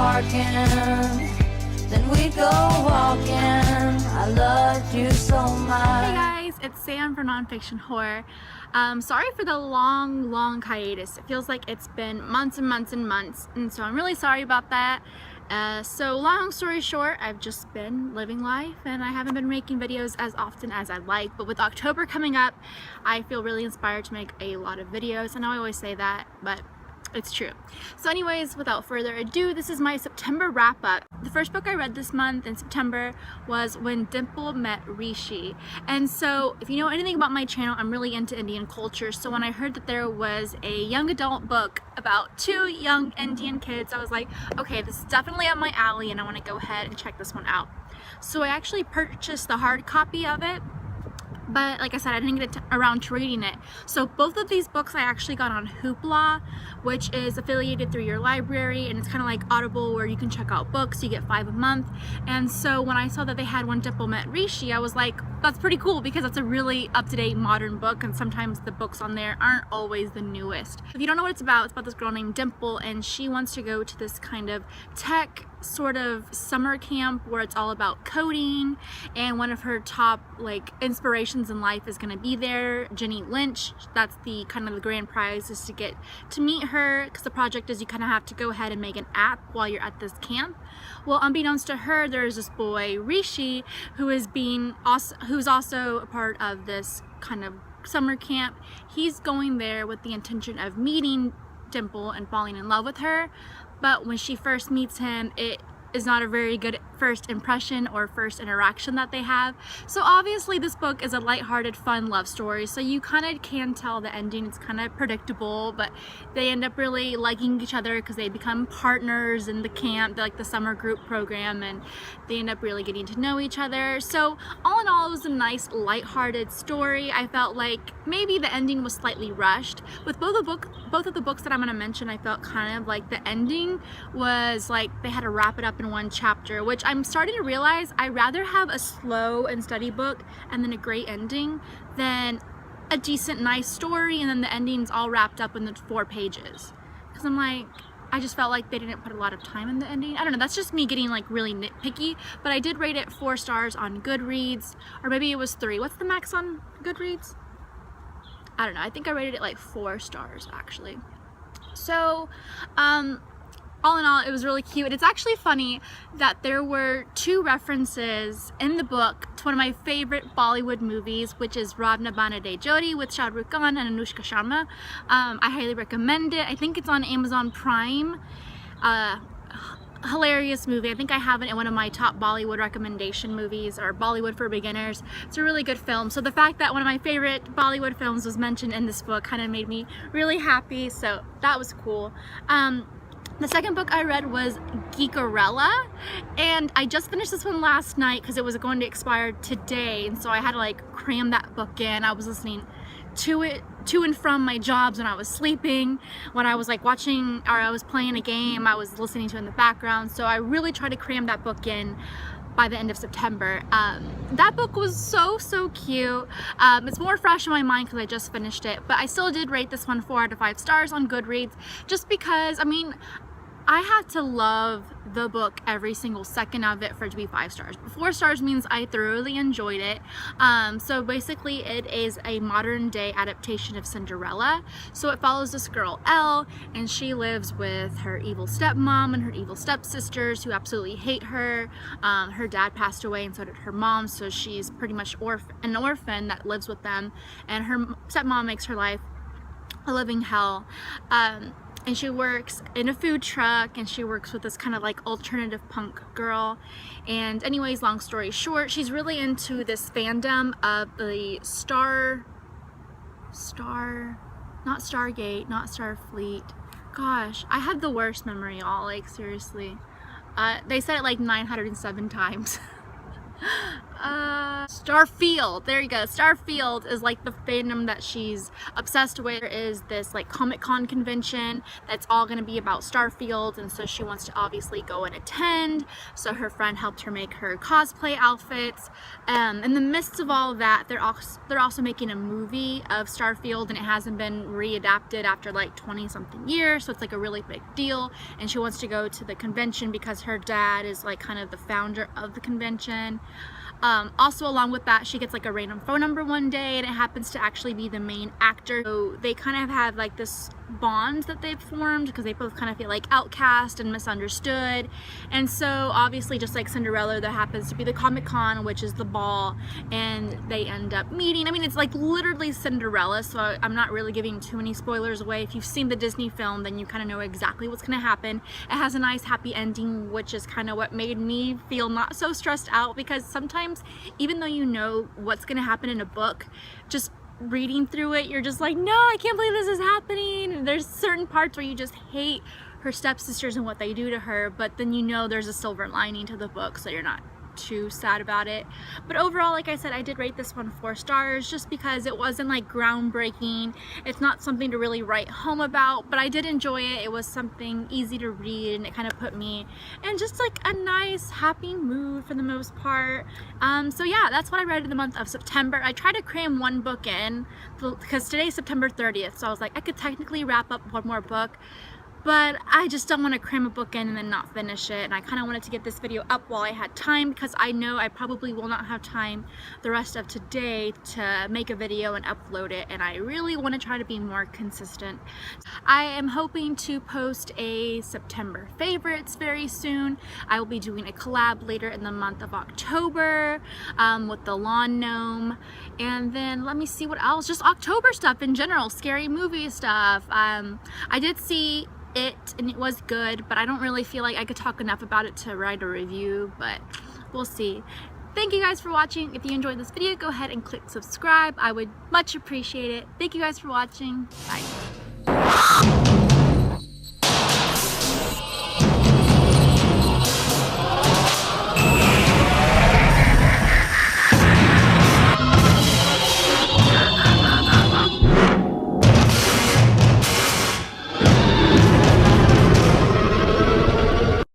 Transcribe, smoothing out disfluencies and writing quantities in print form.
parking, then we go walking. I loved you so much. Hey guys, it's Sam from Nonfiction Horror. Sorry for the long hiatus. It feels like it's been months and months and months, and so I'm really sorry about that. So long story short, I've just been living life and I haven't been making videos as often as I'd like, but with October coming up, I feel really inspired to make a lot of videos. I know I always say that, but it's true. So anyways, without further ado, this is my September wrap-up. The first book I read this month in September was When Dimple Met Rishi. And so if you know anything about my channel, I'm really into Indian culture. So when I heard that there was a young adult book about two young Indian kids, I was like, okay, this is definitely up my alley and I want to go ahead and check this one out. So I actually purchased the hard copy of it, but like I said, I didn't get around to reading it. So both of these books I actually got on Hoopla, which is affiliated through your library, and it's kind of like Audible where you can check out books, you get 5 a month. And so when I saw that they had When Dimple Met Rishi, I was like, that's pretty cool because that's a really up-to-date modern book, and sometimes the books on there aren't always the newest. If you don't know what it's about this girl named Dimple, and she wants to go to this kind of tech sort of summer camp where it's all about coding, and one of her top like inspirations in life is going to be there, Jenny Lynch. That's the kind of the grand prize, is to get to meet her, because the project is you kind of have to go ahead and make an app while you're at this camp. Well, unbeknownst to her, there's this boy Rishi who's also a part of this kind of summer camp. He's going there with the intention of meeting Dimple and falling in love with her, but when she first meets him, it is not a very good first impression or first interaction that they have. So obviously this book is a lighthearted, fun love story, so you kind of can tell the ending is kind of predictable, but they end up really liking each other because they become partners in the camp, like the summer group program, and they end up really getting to know each other. So all in all, it was a nice lighthearted story. I felt like maybe the ending was slightly rushed. With both of the books that I'm going to mention, I felt kind of like the ending was like they had to wrap it up in one chapter, which I'm starting to realize I'd rather have a slow and steady book and then a great ending than a decent, nice story and then the ending's all wrapped up in the 4 pages. Because I'm like, I just felt like they didn't put a lot of time in the ending. I don't know, that's just me getting like really nitpicky, but I did rate it 4 stars on Goodreads, or maybe it was 3. What's the max on Goodreads? I don't know, I think I rated it like 4 stars actually. So, all in all, it was really cute. It's actually funny that there were 2 references in the book to one of my favorite Bollywood movies, which is Ravna Bana De Jodi with Shah Rukh Khan and Anushka Sharma. I highly recommend it. I think it's on Amazon Prime. Hilarious movie. I think I have it in one of my top Bollywood recommendation movies, or Bollywood for beginners. It's a really good film. So the fact that one of my favorite Bollywood films was mentioned in this book kind of made me really happy. So that was cool. The second book I read was Geekerella, and I just finished this one last night because it was going to expire today, and so I had to like cram that book in. I was listening to it to and from my jobs when I was sleeping, when I was like watching, or I was playing a game, I was listening to it in the background. So I really tried to cram that book in by the end of September. That book was so cute. It's more fresh in my mind because I just finished it, but I still did rate this one 4 out of 5 stars on Goodreads, just because, I mean, I had to love the book every single second of it for it to be 5 stars. But 4 stars means I thoroughly enjoyed it. So basically it is a modern day adaptation of Cinderella. So it follows this girl, Elle, and she lives with her evil stepmom and her evil stepsisters who absolutely hate her. Her dad passed away and so did her mom, so she's pretty much an orphan that lives with them, and her stepmom makes her life a living hell. And she works in a food truck, and she works with this kind of like alternative punk girl. And anyways, long story short, she's really into this fandom of the not Stargate, not Starfleet. Gosh, I have the worst memory, y'all, like seriously. They said it like 907 times. Starfield. There you go. Starfield is like the fandom that she's obsessed with. There is this like Comic-Con convention that's all going to be about Starfield, and so she wants to obviously go and attend. So her friend helped her make her cosplay outfits. In the midst of all that, they're also making a movie of Starfield, and it hasn't been readapted after like 20 something years, so it's like a really big deal. And she wants to go to the convention because her dad is like kind of the founder of the convention. Also along with that, she gets like a random phone number one day, and it happens to actually be the main actor. So they kind of have like this bond that they've formed because they both kind of feel like outcast and misunderstood. And so obviously, just like Cinderella, there happens to be the Comic-Con, which is the ball, and they end up meeting. I mean, it's like literally Cinderella, so I'm not really giving too many spoilers away. If you've seen the Disney film, then you kind of know exactly what's going to happen. It has a nice happy ending, which is kind of what made me feel not so stressed out, because sometimes even though you know what's going to happen in a book, just reading through it, you're just like, no, I can't believe this is happening. And there's certain parts where you just hate her stepsisters and what they do to her, but then you know there's a silver lining to the book, so you're not too sad about it. But overall, like I said, I did rate this one 4 stars just because it wasn't like groundbreaking. It's not something to really write home about, but I did enjoy it. It was something easy to read, and it kind of put me in just like a nice happy mood for the most part. So yeah, that's what I read in the month of September. I tried to cram one book in because today's September 30th, so I was like, I could technically wrap up one more book, but I just don't want to cram a book in and then not finish it. And I kind of wanted to get this video up while I had time, because I know I probably will not have time the rest of today to make a video and upload it, and I really want to try to be more consistent. I am hoping to post a September favorites very soon. I will be doing a collab later in the month of October with the Lawn Gnome, and then let me see what else, just October stuff in general, scary movie stuff. I did see it and it was good, but I don't really feel like I could talk enough about it to write a review, but we'll see. Thank you guys for watching. If you enjoyed this video, go ahead and click subscribe. I would much appreciate it. Thank you guys for watching. Bye.